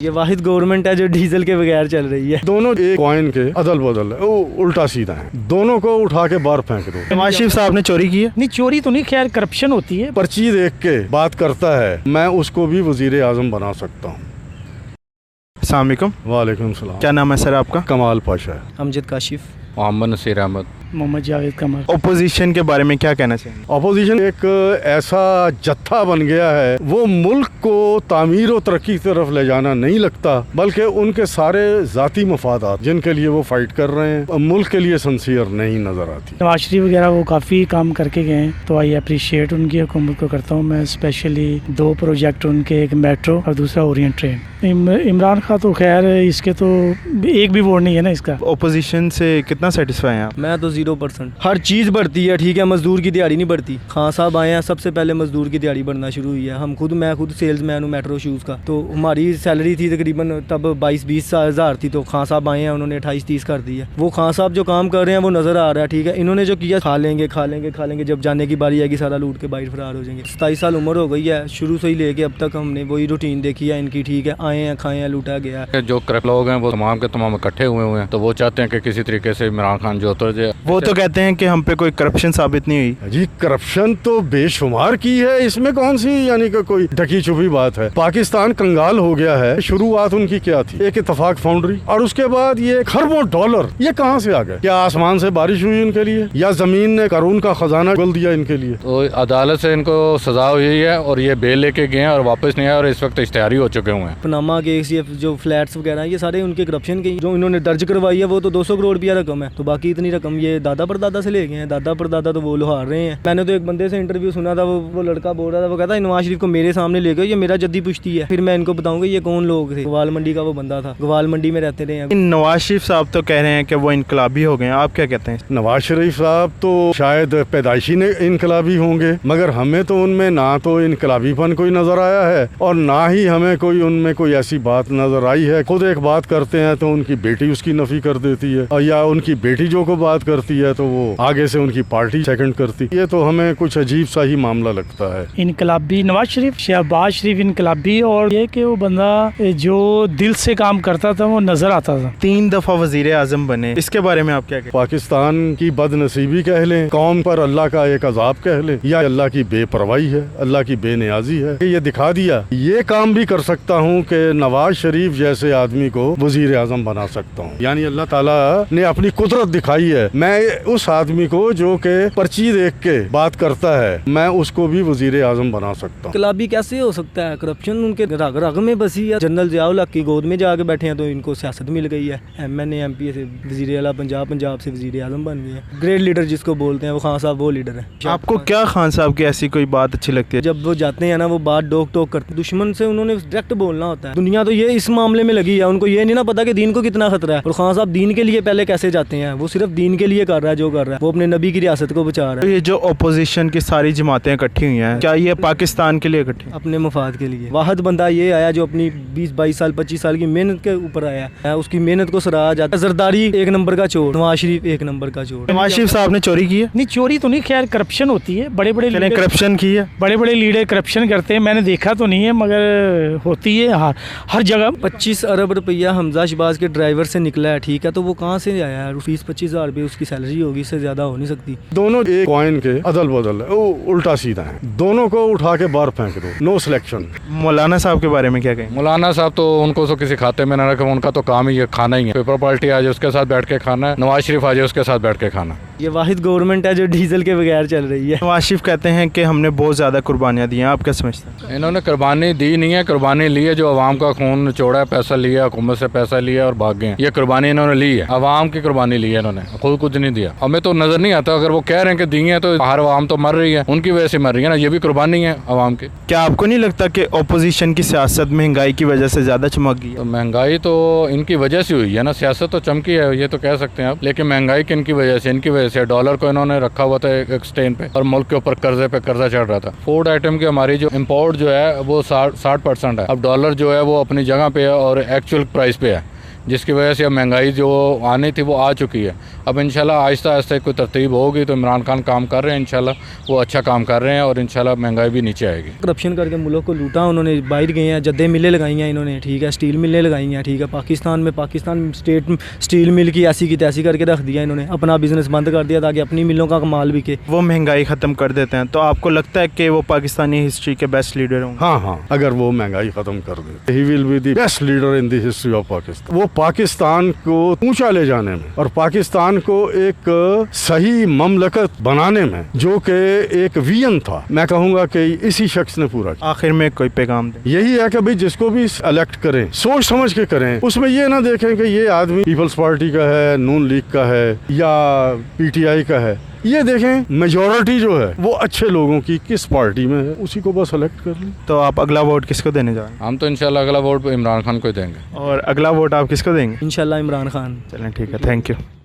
یہ واحد گورنمنٹ ہے جو ڈیزل کے بغیر چل رہی ہے. دونوں ایک کوائن کے عدل بدل ہے, وہ الٹا سیدھا ہے. دونوں کو اٹھا کے باہر پھینک دو. نواز شریف صاحب نے چوری کی ہے؟ نہیں, چوری تو نہیں, خیر کرپشن ہوتی ہے. پرچی دیکھ کے بات کرتا ہے, میں اس کو بھی وزیر اعظم بنا سکتا ہوں. السلام علیکم. وعلیکم السلام. کیا نام ہے سر آپ کا؟ کمال پاشا ہے. امجد کاشف. محمد نصیر احمد. محمد جاوید قمر. اپوزیشن کے بارے میں کیا کہنا چاہیں گے؟ اپوزیشن ایک ایسا جتھا بن گیا ہے, وہ ملک کو تعمیر و ترقی کی طرف لے جانا نہیں لگتا, بلکہ ان کے سارے ذاتی مفادات جن کے لیے وہ فائٹ کر رہے ہیں ملک کے لیے سنسیئر نہیں نظر آتی. نواز شریف وغیرہ وہ کافی کام کر کے گئے ہیں, تو آئی اپریشیٹ ان کی حکومت کو کرتا ہوں میں. اسپیشلی 2 پروجیکٹ ان کے, ایک میٹرو اور دوسرا اورینٹ ٹرین. عمران خان تو خیر اس کے تو ایک بھی ووٹ نہیں ہے نا اس کا. اپوزیشن سے کتنا سیٹسفائی ہیں آپ؟ میں تو 0%. ہر چیز بڑھتی ہے, ٹھیک ہے, مزدور کی دیہڑی نہیں بڑھتی. خان صاحب آئے ہیں, سب سے پہلے مزدور کی دیہڑی بڑھنا شروع ہوئی ہے. میں خود سیلز مین ہوں میٹرو شوز کا, تو ہماری سیلری تھی تقریباً تب 22-20 ہزار تھی, تو خان صاحب آئے ہیں, انہوں نے 28-30 کر دی ہے. وہ خان صاحب جو کام کر رہے ہیں وہ نظر آ رہا ہے, ٹھیک ہے. انہوں نے جو کیا, کھا لیں گے, جب جانے کی باری آئے گی سارا لوٹ کے باہر فرار ہو جائیں گے. 27 سال عمر ہو گئی ہے, شروع سے ہی لے کے اب تک ہم نے وہی روٹین دیکھی ہے ان کی, ٹھیک ہے. آئے ہیں, کھائے ہیں, لوٹا گیا. جو کرپٹ لوگ ہیں وہ تمام کے تمام اکٹھے ہوئے ہیں, تو وہ چاہتے ہیں کہ کسی طریقے سے عمران خان جو اتر جائے. وہ تو کہتے ہیں کہ ہم پہ کوئی کرپشن ثابت نہیں ہوئی. جی کرپشن تو بے شمار کی ہے, اس میں کون سی یعنی کہ کوئی ڈھکی چھپی بات ہے. پاکستان کنگال ہو گیا ہے. شروعات ان کی کیا تھی, ایک اتفاق فاؤنڈری, اور اس کے بعد یہ خربوں ڈالر یہ کہاں سے آ گئے؟ کیا آسمان سے بارش ہوئی ان کے لیے, یا زمین نے قارون کا خزانہ کھول دیا ان کے لیے؟ تو عدالت سے ان کو سزا ہوئی ہے, اور یہ بیل لے کے گئے ہیں اور واپس نہیں آئے, اور اس وقت اشتہاری ہو چکے ہوئے ہیں. پناما کیس, یہ جو فلیٹس وغیرہ ہیں, یہ سارے ان کے کرپشن کے, جو انہوں نے درج کروائی ہے وہ تو 200 کروڑ روپیہ رقم ہے. تو باقی اتنی رقم یہ دادا پر دادا سے لے گئے ہیں. دادا پر دادا تو وہ لوہار رہے ہیں. میں نے تو ایک بندے سے انٹرویو سنا تھا, وہ لڑکا بول رہا تھا, وہ کہتا ہے نواز شریف کو میرے سامنے لے گئے, یہ میرا جدی پشتی ہے, پھر میں ان کو بتاؤں گا یہ کون لوگ تھے. گوال منڈی کا وہ بندہ تھا, گوال منڈی میں رہتے رہے ہیں. نواز شریف صاحب تو کہہ رہے ہیں کہ وہ انقلابی ہو گئے ہیں, آپ کیا کہتے ہیں؟ نواز شریف صاحب تو شاید پیدائشی نے انقلابی ہوں گے, مگر ہمیں تو ان میں نہ تو انقلابی پن کوئی نظر آیا ہے, اور نہ ہی ہمیں کوئی ان میں کوئی ایسی بات نظر آئی ہے. خود ایک بات کرتے ہیں تو ان کی بیٹی اس کی نفی کر دیتی ہے, اور یا ان کی بیٹی جو کو بات کرتی ہے تو وہ آگے سے ان کی پارٹی سیکنڈ کرتی. یہ تو ہمیں کچھ عجیب سا ہی معاملہ لگتا ہے. انقلابی نواز شریف, شہباز شریف انقلابی, اور یہ کہ وہ بندہ جو دل سے کام کرتا تھا وہ نظر آتا تھا. 3 دفعہ وزیر اعظم بنے, اس کے بارے میں آپ کیا کہتے ہیں؟ پاکستان کی بد نصیبی کہہ لیں, قوم پر اللہ کا ایک عذاب کہہ لیں, یا اللہ کی بے پرواہی ہے, اللہ کی بے نیازی ہے. یہ دکھا دیا, یہ کام بھی کر سکتا ہوں کہ نواز شریف جیسے آدمی کو وزیر اعظم بنا سکتا ہوں. یعنی اللہ تعالیٰ نے اپنی قدرت دکھائی ہے. میں اس آدمی کو جو کہ پرچی دیکھ کے بات کرتا ہے, میں اس کو بھی وزیر اعظم بنا سکتا ہوں. انقلابی کیسے ہو سکتا ہے؟ کرپشن ان کے رگ رگ میں بسی ہے. جنرل ضیاء الحق کی گود میں جا کے بیٹھے ہیں تو ان کو سیاست مل گئی ہے. MNA MP سے وزیر اعلیٰ پنجاب سے وزیر اعظم بن گئے ہیں. گریٹ لیڈر جس کو بولتے ہیں, وہ خان صاحب وہ لیڈر ہیں. آپ کو کیا خان صاحب کی ایسی کوئی بات اچھی لگتی ہے؟ جب وہ جاتے ہیں نا, وہ بات ڈوک ٹوک کرتے ہیں. دشمن سے انہوں نے ڈائریکٹ بولنا ہوتا ہے. دنیا تو یہ اس معاملے میں لگی ہے, ان کو یہ نہیں نا پتا کہ دین کو کتنا خطرہ ہے. اور خان صاحب دین کے لیے پہلے کیسے جاتے ہیں, وہ صرف دین کے لیے کر رہا ہے جو کر رہا ہے, وہ اپنے نبی کی ریاست کو بچا رہا ہے. یہ جو اپوزیشن کی ساری جماعتیں اکٹھی ہوئی ہیں, کیا یہ پاکستان کے لیے اکٹھی؟ اپنے مفاد کے لیے. واحد بندہ یہ آیا جو اپنی 20-22 سال 25 سال کی محنت کے اوپر آیا ہے, اس کی محنت کو سراہا جاتا ہے. زرداری 1 نمبر کا چور, نواز شریف 1 نمبر کا چور. نواز شریف صاحب نے چوری کی ہے؟ نہیں, چوری تو نہیں, خیر کرپشن ہوتی ہے. بڑے کرپشن کی ہے, بڑے لیڈر کرپشن کرتے ہیں. میں نے دیکھا تو نہیں ہے مگر ہوتی ہے ہر جگہ. 25 ارب روپیہ حمزہ شہباز کے ڈرائیور سے نکلا ہے, ٹھیک ہے, تو وہ کہاں سے آیا ہے؟ 20-25 ہزار روپئے اس کی سیلری ہوگی, اس سے زیادہ ہو نہیں سکتی. دونوں ایک کوائن کے عدل بدل ہے, وہ الٹا سیدھا ہے. دونوں کو اٹھا کے باہر پھینک دو. نو سلیکشن. مولانا صاحب کے بارے میں کیا کہیں؟ مولانا صاحب تو ان کو کسی کھاتے میں نہ رکھے, ان کا تو کام ہی کھانا ہی ہے. پیپر پارٹی آ جائے اس کے ساتھ بیٹھ کے کھانا ہے, نواز شریف آ جائے اس کے ساتھ بیٹھ کے کھانا. یہ واحد گورنمنٹ ہے جو ڈیزل کے بغیر چل رہی ہے. نواز شریف کہتے ہیں کہ ہم نے بہت زیادہ قربانیاں دی ہیں, آپ کیا سمجھتے ہیں؟ انہوں نے قربانی دی نہیں ہے, قربانی لی ہے. جو عوام کا خون چوڑا ہے, پیسہ لیا, حکومت سے پیسہ لیا اور بھاگ گئے. یہ قربانی انہوں نے لی ہے, عوام کی قربانی لی ہے انہوں نے, خود کچھ نہیں دیا. ہمیں تو نظر نہیں آتا, اگر وہ کہہ رہے ہیں کہ دی ہیں تو ہر عوام تو مر رہی ہے, ان کی وجہ سے مر رہی ہے نا. یہ بھی قربانی ہے عوام کی. کیا آپ کو نہیں لگتا کہ اپوزیشن کی سیاست مہنگائی کی وجہ سے زیادہ چمک گئی ہے؟ مہنگائی تو ان کی وجہ سے ہوئی ہے نا, سیاست تو چمکی ہے یہ تو کہہ سکتے ہیں آپ, لیکن مہنگائی کن کی وجہ سے؟ ان کی وجہ سے. ڈالر کو انہوں نے رکھا ہوا تھا ایک سٹین پہ, اور ملک کے اوپر قرضے پہ قرضہ چڑھ رہا تھا. فوڈ آئٹم کی ہماری جو امپورٹ جو ہے وہ 60% ہے. اب ڈالر جو ہے وہ اپنی جگہ پہ ہے اور ایکچوئل پرائس پہ ہے. جس کی وجہ سے اب مہنگائی جو آنی تھی وہ آ چکی ہے. اب انشاءاللہ آہستہ آہستہ کوئی ترتیب ہوگی تو عمران خان کام کر رہے ہیں, انشاءاللہ وہ اچھا کام کر رہے ہیں اور انشاءاللہ مہنگائی بھی نیچے آئے گی. کرپشن کر کے ملک کو لوٹا انہوں نے, باہر گئے ہیں, جدے ملیں لگائی ہیں انہوں نے, ٹھیک ہے, اسٹیل ملیں لگائی ہیں, ٹھیک ہے, پاکستان میں پاکستان اسٹیٹ اسٹیل مل کی تیسی کر کے رکھ دیا انہوں نے, اپنا بزنس بند کر دیا تاکہ اپنی ملوں کا مال بکے. وہ مہنگائی ختم کر دیتے ہیں تو آپ کو لگتا ہے کہ وہ پاکستانی ہسٹری کے بیسٹ لیڈر ہوں گے؟ ہاں, اگر وہ مہنگائی ختم کر دے, he will be the best leader in the history of Pakistan. وہ پاکستان کو اونچا لے جانے میں اور پاکستان کو ایک صحیح مملکت بنانے میں, جو کہ ایک ویژن تھا, میں کہوں گا کہ اسی شخص نے پورا کیا. آخر میں کوئی پیغام دیں؟ یہی ہے کہ بھئی جس کو بھی الیکٹ کریں سوچ سمجھ کے کریں, اس میں یہ نہ دیکھیں کہ یہ آدمی پیپلز پارٹی کا ہے, نون لیگ کا ہے یا پی ٹی آئی کا ہے. یہ دیکھیں میجورٹی جو ہے وہ اچھے لوگوں کی کس پارٹی میں ہے, اسی کو بس الیکٹ کر لیں. تو آپ اگلا ووٹ کس کو دینے جا رہے ہیں؟ ہم تو انشاءاللہ اگلا ووٹ عمران خان کو ہی دیں گے. اور اگلا ووٹ آپ کس کو دیں گے؟ انشاءاللہ عمران خان. چلیں ٹھیک ہے, تھینک یو.